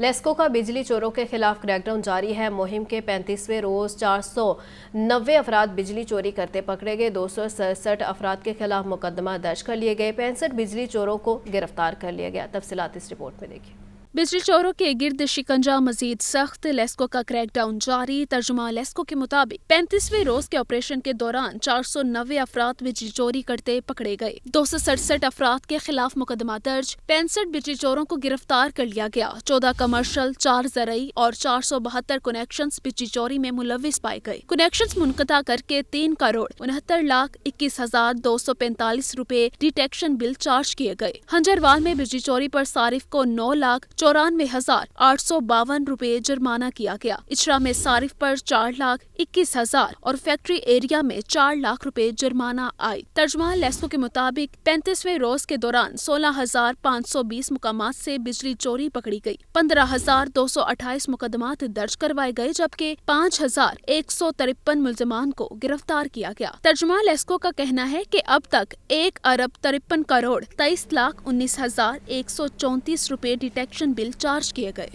लेस्को का बिजली चोरों के खिलाफ क्रैकडाउन जारी है। मुहिम के 35वें रोज 490 अफराद बिजली चोरी करते पकड़े गए। 267 अफराद के खिलाफ मुकदमा दर्ज कर लिए गए। 65 बिजली चोरों को गिरफ्तार कर लिया गया। तफसीलात इस रिपोर्ट में देखिए। बिजली चोरों के गिर्द शिकंजा मजीद सख्त। लेस्को का क्रैकडाउन जारी। तर्जुमा लेस्को के मुताबिक 35वें रोज के ऑपरेशन के दौरान 490 अफराद बिजली चोरी करते पकड़े गए। 267 अफराद के खिलाफ मुकदमा दर्ज। 65 बिजली चोरों को गिरफ्तार कर लिया गया। 14 कमर्शल, 4 ज़रई और 472 कनेक्शंस बिजली चोरी में मुलविस पाए गए। कनेक्शंस मुनक़ता करके 3,69,21,245 रुपए डिटेक्शन बिल चार्ज किए गए। हंजरवाल में बिजली चोरी पर सारिफ को 9,94,852 रुपए जुर्माना किया गया। इचरा में सारिफ पर 4,21,000 और फैक्ट्री एरिया में 4 लाख रुपए जुर्माना आई। तर्जुमान लेस्को के मुताबिक 35वें रोज के दौरान 16,520 मुकामात से बिजली चोरी पकड़ी गई। 15,228 मुकदमात दर्ज करवाए गए, जबकि 5,153 मुल्जिमान को गिरफ्तार किया गया। तर्जुमान लेस्को का कहना है कि अब तक 1,53,23,19,134 रुपए डिटेक्शन बिल चार्ज किए गए।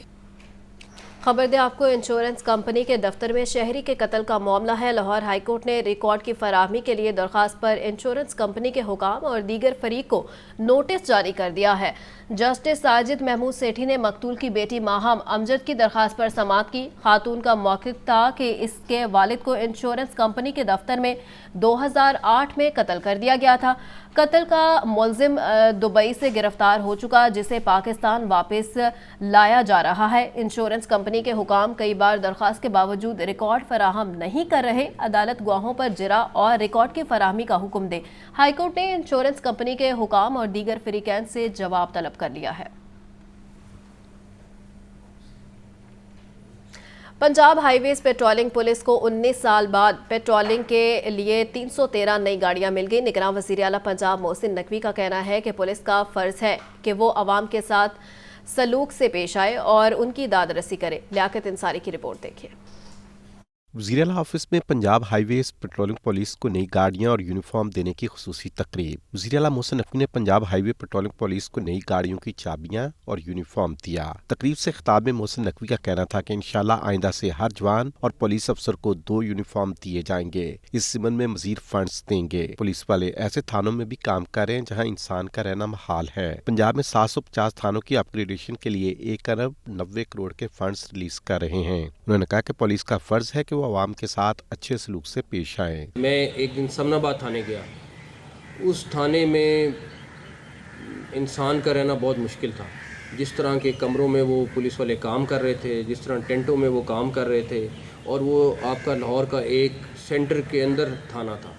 खबर दे आपको, इंश्योरेंस कंपनी के दफ्तर में शहरी के कत्ल का मामला है। लाहौर हाईकोर्ट ने रिकॉर्ड की फराहमी के लिए दरखास्त पर इंश्योरेंस कंपनी के हुकाम और दीगर फरीक को नोटिस जारी कर दिया है। जस्टिस साजिद महमूद सेठी ने मकतूल की बेटी माहम अमजद की दरखास्त पर समाअत की। खातून का मौक़िफ़ था कि इसके वालिद को इंश्योरेंस कंपनी के दफ्तर में 2008 में कत्ल कर दिया गया था। कत्ल का मुलजिम दुबई से गिरफ्तार हो चुका, जिसे पाकिस्तान वापस लाया जा रहा है। इंश्योरेंस कंपनी के हुकाम कई बार दरख्वास्त के बावजूद रिकॉर्ड फराहम नहीं कर रहे। अदालत गवाहों पर जिरा और रिकॉर्ड की फराहमी का हुक्म दे। हाईकोर्ट ने इंश्योरेंस कंपनी के हुकाम और दीगर फरीकैन से जवाब तलब कर लिया है। पंजाब हाईवेज पेट्रोलिंग पुलिस को 19 साल बाद पेट्रोलिंग के लिए 313 नई गाड़ियां मिल गई। निगरान वज़ीर आला पंजाब मोहसिन नकवी का कहना है कि पुलिस का फर्ज है कि वो आवाम के साथ सलूक से पेश आए और उनकी दाद रसी करे। लियाकत इंसारी की रिपोर्ट देखिए। वज़ीर आला ऑफिस में पंजाब हाईवेज पेट्रोलिंग पुलिस को नई गाड़ियां और यूनिफॉर्म देने की खुसूसी तकरीब। वज़ीर आला मोहसिन नकवी ने पंजाब हाईवे पेट्रोलिंग पुलिस को नई गाड़ियों की चाबियां और यूनिफॉर्म दिया। तकरीब से खिताब में मोहसिन नकवी का कहना था कि इंशाल्लाह आइंदा से हर जवान और पुलिस अफसर को 2 यूनिफॉर्म दिए जाएंगे। इस ज़िम्न में मज़ीद फंड्स देंगे। पुलिस वाले ऐसे थानों में भी काम कर रहे हैं जहाँ इंसान का रहना महाल है। पंजाब में 750 थानों की अपग्रेडेशन के लिए 1 अरब 90 करोड़ के फंड्स रिलीज कर रहे हैं। उन्होंने कहा कि पुलिस का फर्ज है कि वो आवाम के साथ अच्छे सलूक से पेश आए। मैं एक दिन समनाबाद थाने गया। उस थाने में इंसान का रहना बहुत मुश्किल था। जिस तरह के कमरों में वो पुलिस वाले काम कर रहे थे, जिस तरह टेंटों में वो काम कर रहे थे, और वो आपका लाहौर का एक सेंटर के अंदर थाना था।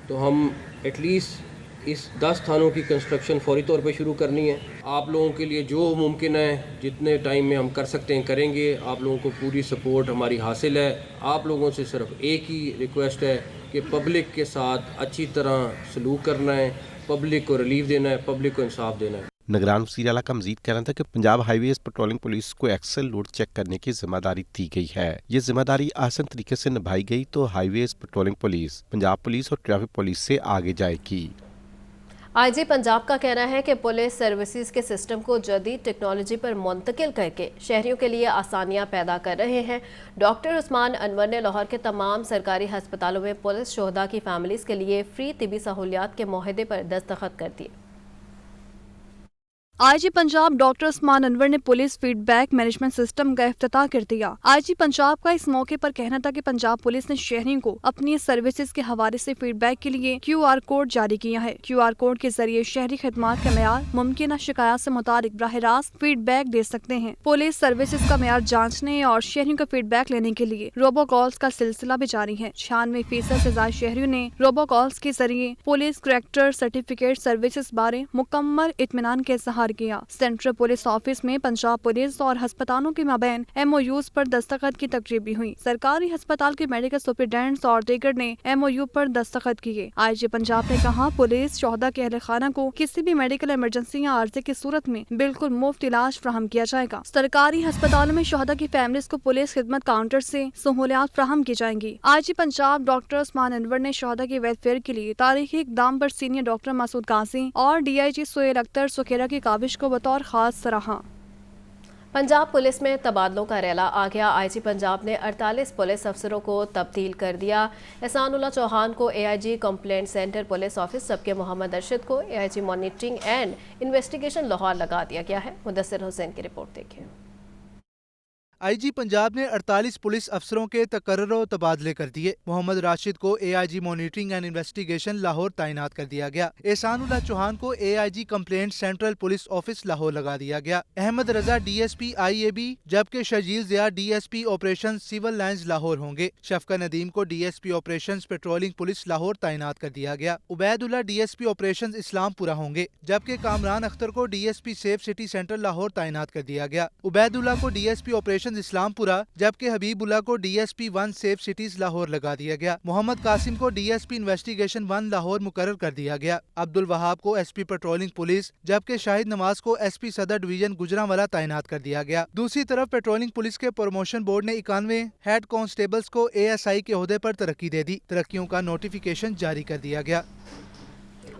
तो हम एटलीस्ट इस 10 थानों की कंस्ट्रक्शन फौरी तौर पे शुरू करनी है। आप लोगों के लिए जो मुमकिन है, जितने टाइम में हम कर सकते हैं करेंगे। आप लोगों को पूरी सपोर्ट हमारी हासिल है। आप लोगों से सिर्फ एक ही रिक्वेस्ट है कि पब्लिक के साथ अच्छी तरह सलूक करना है, पब्लिक को रिलीफ देना है, पब्लिक को इंसाफ देना है। निगरान वज़ीर आला का मजीद कहना था कि पंजाब हाईवेज पेट्रोलिंग पुलिस को एक्सेल लोड चेक करने की जिम्मेदारी दी गई है। ये जिम्मेदारी आसान तरीके से निभाई गई तो highways patrolling police Punjab police और ट्रैफिक पुलिस से आगे जाएगी। आईजी पंजाब का कहना है कि पुलिस सर्विसेज के सिस्टम को जदीद टेक्नोलॉजी पर मुंतकिल करके शहरियों के लिए आसानियां पैदा कर रहे हैं। डॉक्टर उस्मान अनवर ने लाहौर के तमाम सरकारी हस्पतालों में पुलिस शोहदा की फैमिलीज के लिए फ्री तिबी सहूलियात के मुआहदे पर दस्तखत कर दिए। आईजी पंजाब डॉक्टर उस्मान अनवर ने पुलिस फीडबैक मैनेजमेंट सिस्टम का इफ्तिताह कर दिया। आईजी पंजाब का इस मौके पर कहना था कि पंजाब पुलिस ने शहरियों को अपनी सर्विसेज के हवाले से फीडबैक के लिए QR कोड जारी किया है। QR कोड के जरिए शहरी खिदमात का मेयार मुमकिन शिकायत से मुतालिक बराह रास्त फीडबैक दे सकते हैं। पुलिस सर्विसेज का मेयार जाँचने और शहरियों का फीडबैक लेने के लिए रोबो कॉल्स का सिलसिला भी जारी है। 96% से ज्यादा शहरियों ने रोबो कॉल्स के जरिए पुलिस करैक्टर सर्टिफिकेट सर्विसेज बारे मुकम्मल इत्मीनान के इज़हार किया। सेंट्रल पुलिस ऑफिस में पंजाब पुलिस और अस्पतालों के माबैन MOUs पर दस्तखत की तकरीब भी हुई। सरकारी अस्पताल के मेडिकल सुपरिटेंडेंट्स और दीगर ने MOU पर दस्तखत किए। आईजी पंजाब ने कहा, पुलिस शोहदा के अहल खाना को किसी भी मेडिकल इमरजेंसी या आर्जे की सूरत में बिल्कुल मुफ्त इलाज फराहम किया जाएगा। सरकारी अस्पतालों में शोहदा की फैमिलीज को पुलिस खिदमत काउंटर से सहूलियात फराहम की जाएंगी। आईजी पंजाब डॉक्टर उस्मान अनवर ने शोहदा के वेलफेयर के लिए तारीखी इकदाम पर सीनियर डॉक्टर मसूद गाजी और DIG सुहेल अख्तर सुखेरा की काविश को बतौर खास सराहा। पंजाब पुलिस में तबादलों का रैला आ गया। आईजी पंजाब ने 48 पुलिस अफसरों को तब्दील कर दिया। एहसानुल्लाह चौहान को AIG complaint centre police office जबकि मोहम्मद अरशद को AIG monitoring and investigation Lahore लगा दिया गया है। मुदस्सिर हुसैन की रिपोर्ट देखिए। आईजी पंजाब ने 48 पुलिस अफसरों के तकर्रो तबादले कर दिए। मोहम्मद राशिद को AIG monitoring and investigation Lahore तैनात कर दिया गया। एहसानुल्लाह चौहान को AIG complaint central police office Lahore लगा दिया गया। अहमद रजा DSP IAB जबकि Shajeel Zia DSP operation civil lines Lahore होंगे। शफका नदीम को DSP operation patrolling police Lahore तैनात कर दिया गया। उबैदुल्ला DSP ऑपरेशन इस्लामपुरा होंगे जबकि कामरान अख्तर को DSP safe city centre Lahore तैनात कर दिया गया। उबैदुल्ला को DSP ऑपरेशन इस्लामपुरा जबकि हबीबुल्ला को DSP 1 सेफ सिटीज लाहौर लगा दिया गया। मोहम्मद कासिम को DSP इन्वेस्टिगेशन 1 लाहौर मुकर्रर कर दिया गया। अब्दुल वहाब को SP पेट्रोलिंग पुलिस जबकि शाहिद नवाज को SP सदर डिवीजन गुजरांवाला तैनात कर दिया गया। दूसरी तरफ पेट्रोलिंग पुलिस के प्रमोशन बोर्ड ने 91 हेड कांस्टेबल्स को ASI के ओहदे पर तरक्की दे दी। तरक्कियों का नोटिफिकेशन जारी कर दिया गया।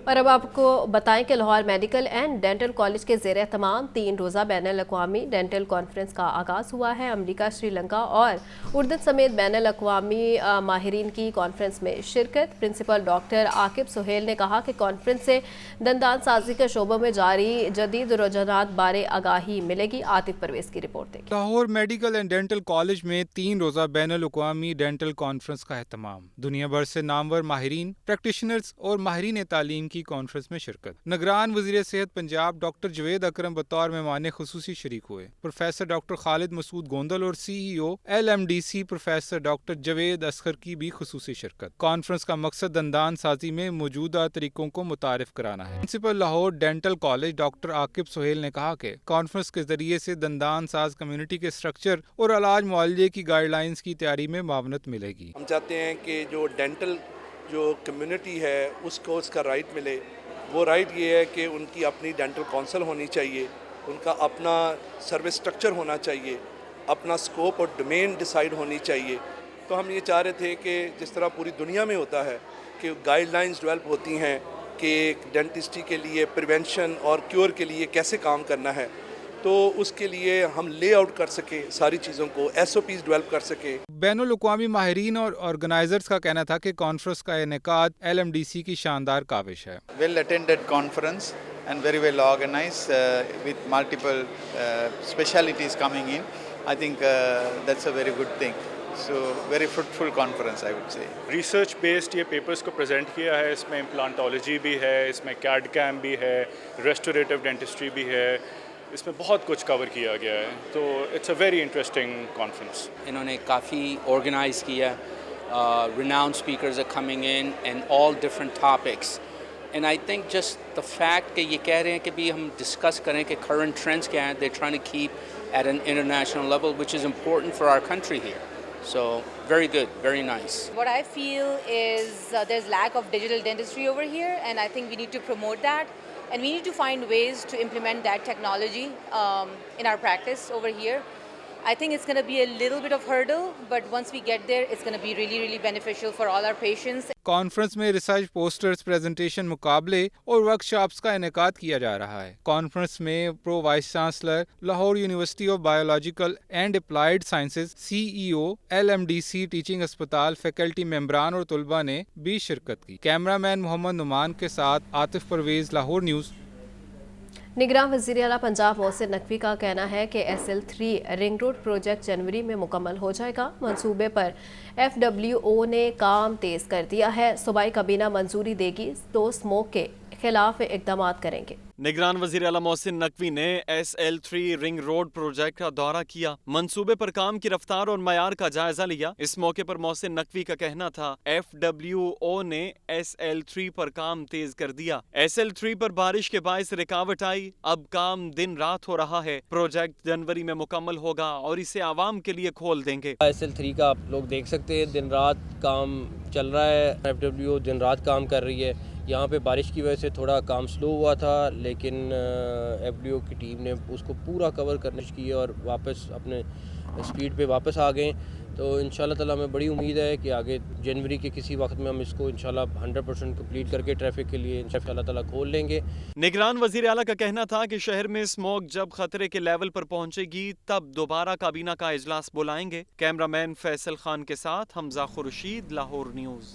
और अब आपको बताएं कि Lahore medical and dental college के ज़ेर तमाम 3 रोज़ा बैनुल अक़वामी डेंटल कॉन्फ्रेंस का आगाज़ हुआ है। अमरीका, श्रीलंका और उर्दन समेत बैनुल अक़वामी माहिरीन की कॉन्फ्रेंस में शिरकत। प्रिंसिपल डॉक्टर आकिब सुहेल ने कहा कि कॉन्फ्रेंस से दंदान साजी के शोबों में जारी जदीद रुझानात बारे आगाही मिलेगी। आतिफ परवेज़ की रिपोर्ट देखिए। Lahore medical and dental college में 3 रोज़ा बैनुल अक़वामी डेंटल कॉन्फ्रेंस का एहतमाम। दुनिया भर से नामवर माहिरीन, प्रैक्टिशनर्स और माहिरीन तालीम की कॉन्फ्रेंस में शिरकत। निगरान वज़ीर सेहत पंजाब डॉक्टर जवेद अकरम बतौर मेहमान खुसूसी शरीक हुए। प्रोफेसर डॉक्टर खालिद मसूद गोंदल और CEO LMDC professor doctor Javed Asghar की भी खुसूसी शिरकत। कॉन्फ्रेंस का मकसद दंदान साजी में मौजूदा तरीकों को मुतारिफ कराना है। Principal Lahore dental college doctor Aqib Sohail ने कहा कि कॉन्फ्रेंस के जरिए से दंदान साज कम्युनिटी के स्ट्रक्चर और इलाज मुआवजे की गाइडलाइंस की तैयारी में मावनत मिलेगी। हम चाहते हैं कि जो डेंटल जो कम्युनिटी है उसको उसका राइट मिले। वो राइट ये है कि उनकी अपनी डेंटल काउंसिल होनी चाहिए, उनका अपना सर्विस स्ट्रक्चर होना चाहिए, अपना स्कोप और डोमेन डिसाइड होनी चाहिए। तो हम ये चाह रहे थे कि जिस तरह पूरी दुनिया में होता है कि गाइडलाइंस डेवलप होती हैं कि डेंटिस्ट्री के लिए प्रिवेंशन और क्योर के लिए कैसे काम करना है, तो उसके लिए हम लेआउट कर सके, सारी चीज़ों को SOPs डेवलप कर सके। बैनुल अक़वामी माहिरीन और ऑर्गेनाइजर्स का कहना था कि कॉन्फ्रेंस का इनेकाद LMDC की शानदार काविश है। Well attended conference and very well organised with multiple specialities coming in. I think that's a very good thing. So very fruitful conference I would say. Research based ये पेपर्स को present किया है। इसमें implantology भी है, इसमें CAD/CAM भी है, रेस्टोरेटिव डेंटिस्ट्री भी है, इसमें बहुत कुछ कवर किया गया है। तो it's a very interesting conference. इन्होंने काफ़ी ऑर्गेनाइज किया। renowned speakers are coming in and all different topics, and I think just the fact कि ये कह रहे हैं कि भी हम डिस्कस करें कि current trends क्या हैं, they're trying to keep at an international level, which is important for our country here. So very good, very nice. What I feel is there's lack of digital dentistry over here, and I think we need to promote that, and we need to find ways to implement that technology in our practice over here. I think it's going to be a little bit of hurdle, but once we get there, it's going to be really, really beneficial for all our patients. Conference میں research posters, presentation مقابلے اور workshops کا انعقاد کیا جا رہا ہے۔ Conference میں pro vice chancellor, Lahore university of biological and applied sciences CEO، LMDC teaching اسپتال، فیکلٹی ممبران اور طلباء نے بھی شرکت کی۔ کیمرہ مین محمد نعمان کے ساتھ عاطف پرویز، لاہور نیوز۔ نگراں وزیر اعلیٰ پنجاب محسن نقوی کا کہنا ہے کہ SL3 رنگ روڈ پروجیکٹ جنوری میں مکمل ہو جائے گا۔ منصوبے پر FWO نے کام تیز کر دیا ہے۔ صوبائی کابینہ منظوری دے گی تو اسموک کے خلاف اقدامات کریں گے۔ نگران وزیر اعلیٰ محسن نقوی نے SL3 رنگ روڈ پروجیکٹ کا دورہ کیا، منصوبے پر کام کی رفتار اور معیار کا جائزہ لیا۔ اس موقع پر محسن نقوی کا کہنا تھا FWO نے SL3 پر کام تیز کر دیا۔ SL3 پر بارش کے باعث رکاوٹ آئی، اب کام دن رات ہو رہا ہے۔ پروجیکٹ جنوری میں مکمل ہوگا اور اسے عوام کے لیے کھول دیں گے۔ SL3 کا آپ لوگ دیکھ سکتے ہیں دن رات کام چل رہا ہے، FWO دن رات کام کر رہی ہے۔ یہاں پہ بارش کی وجہ سے تھوڑا کام سلو ہوا تھا، لیکن FWO کی ٹیم نے اس کو پورا کور کرنے کی اور واپس اپنے سپیڈ پہ واپس آ گئے۔ تو انشاءاللہ تعالیٰ ہمیں بڑی امید ہے کہ آگے جنوری کے کسی وقت میں ہم اس کو انشاءاللہ 100% کمپلیٹ کر کے ٹریفک کے لیے انشاءاللہ تعالیٰ کھول لیں گے۔ نگران وزیر اعلیٰ کا کہنا تھا کہ شہر میں اسموک جب خطرے کے لیول پر پہنچے گی تب دوبارہ کابینہ کا اجلاس بلائیں گے۔ کیمرہ مین فیصل خان کے ساتھ حمزہ خورشید، لاہور نیوز۔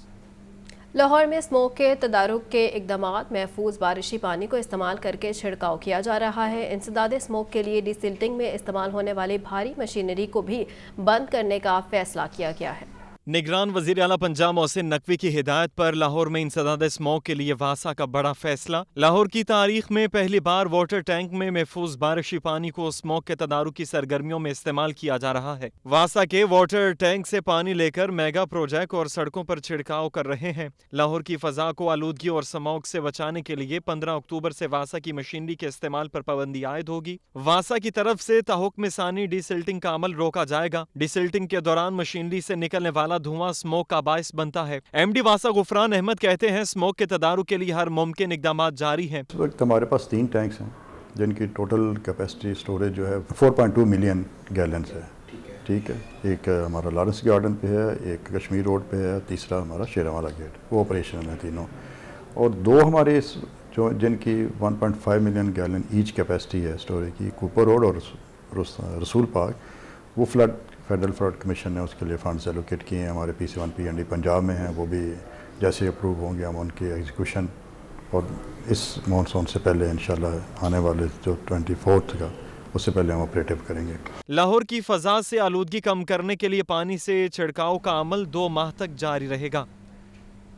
لاہور میں اسموک کے تدارک کے اقدامات، محفوظ بارشی پانی کو استعمال کر کے چھڑکاؤ کیا جا رہا ہے۔ انسداد اسموک کے لیے ڈی سلٹنگ میں استعمال ہونے والی بھاری مشینری کو بھی بند کرنے کا فیصلہ کیا گیا ہے۔ نگران وزیر اعلیٰ پنجاب محسن نقوی کی ہدایت پر لاہور میں انسداد اسموک کے لیے واسا کا بڑا فیصلہ۔ لاہور کی تاریخ میں پہلی بار واٹر ٹینک میں محفوظ بارشی پانی کو اسموک کے تدارک کی سرگرمیوں میں استعمال کیا جا رہا ہے۔ واسا کے واٹر ٹینک سے پانی لے کر میگا پروجیکٹ اور سڑکوں پر چھڑکاؤ کر رہے ہیں۔ لاہور کی فضا کو آلودگی اور اسموک سے بچانے کے لیے 15 اکتوبر سے واسا کی مشینری کے استعمال پر پابندی عائد ہوگی۔ واسا کی طرف سے تحکم ثانی ڈی سلٹنگ کا عمل روکا جائے گا۔ ڈی سلٹنگ کے دوران مشینری سے نکلنے والا دھواں اسموک کا باعث بنتا ہے۔ MD واسا غفران احمد کہتے ہیں اسموک کے تدارک کے لیے ہر ممکن اقدامات جاری ہیں۔ اس وقت ہمارے پاس 3 ٹینکس ہیں جن کی ٹوٹل کیپیسٹی سٹوریج جو ہے 4.2 ملین گیلنز ہے۔ ٹھیک ہے، ایک ہمارا لارنس گارڈن پہ ہے، ایک کشمیر روڈ پہ ہے، تیسرا ہمارا شیرا والا گیٹ، وہ آپریشن ہے تینوں۔ اور 2 ہمارے جو جن کی 1.5 ملین گیلن ایچ کیپیسٹی ہے اسٹوریج کی، کوپر روڈ اور رسول پارک، وہ فیڈرل فلڈ کمیشن نے اس کے لیے فنڈز ایلوکیٹ کیے ہیں۔ ہمارے PC1 PND پنجاب میں ہیں، وہ بھی جیسے اپروو ہوں گے ہم ان کی ایگزیکیوشن اور اس مانسون سے پہلے انشاءاللہ آنے والے جو 24 کا اس سے پہلے ہم آپریٹو کریں گے۔ لاہور کی فضا سے آلودگی کم کرنے کے لیے پانی سے چھڑکاؤ کا عمل 2 ماہ تک جاری رہے گا۔